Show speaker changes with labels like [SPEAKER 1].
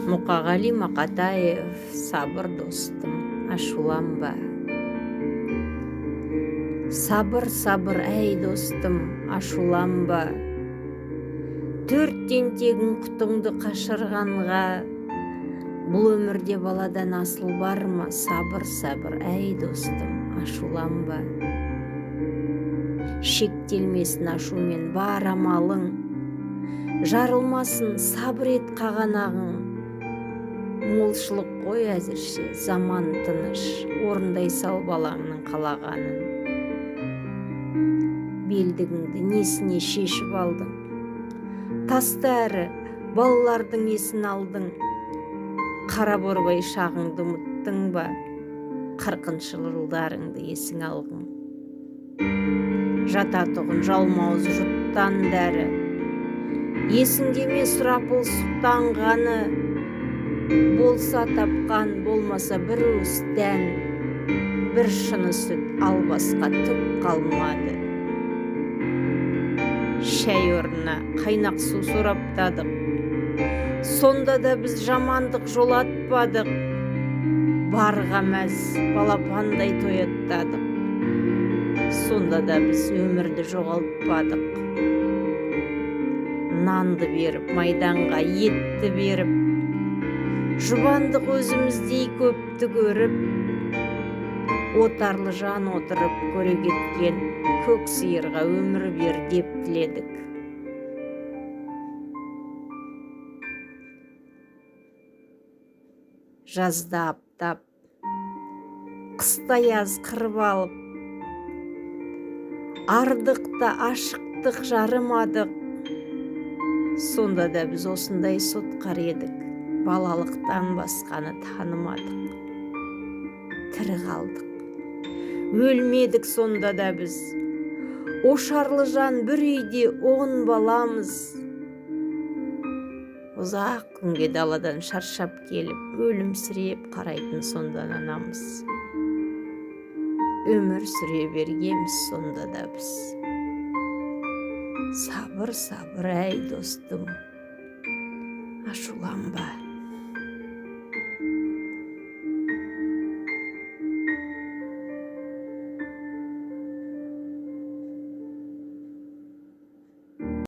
[SPEAKER 1] Мұқағали Мақатаев. Сабыр достым, ашуланба. Сабыр, сабыр, әй достым, ашуланба. Төрт тентегің құтыңды қашырғанға, бұл өмірде баладан асыл бар ма? Сабыр, сабыр, әй достым, ашуланба. Шектелмесін ашумен бар амалың, жарылмасын сабыр ет қағанағың. Молшылық қой әзірше, заман тыныш, орындай сал балаңның қалағанын. Белдігіңді несіне шешіп алдың? Таста әрі балалардың есін алдың. Қара борбай шағыңды ұмыттың ба? 40-шы жылдарыңды есің алғың. Жататұғын жалмауыз жұттан дәрі, есіңде ме сұрапыл сұқтанғаны? Болса тапқан, болмаса бір уыс дән, бір шыны сүт ал басқа түк қалмады. Шәй орнына қайнақ су сораптадық, сонда да біз жамандық жолатпадық. Барға мәз балапандай тояттадық, сонда да біз өмірді жоғалтпадық. Нанды беріп, майданға етті беріп, жұбандық өзіміздей көпті көріп. Отарлы жан отырып көре кеткен көк сиырға өмір бер деп тіледік. Жазда аптап, қыста яз қырып алып, ардықта ашықтық жарымадық. Сонда да біз осындай сотқар едік, балалықтан басқаны танымадық. Тірі қалдық, өлмедік сонда да біз. Ошарлы жан бір үйде 10 баламыз. Ұзақ күнге даладан шаршап келіп, өлімсіреп қарайтын сонда анамыз. Өмір сүре бергеміз сонда да біз. Сабыр, сабыр, әй достым, ашуланба.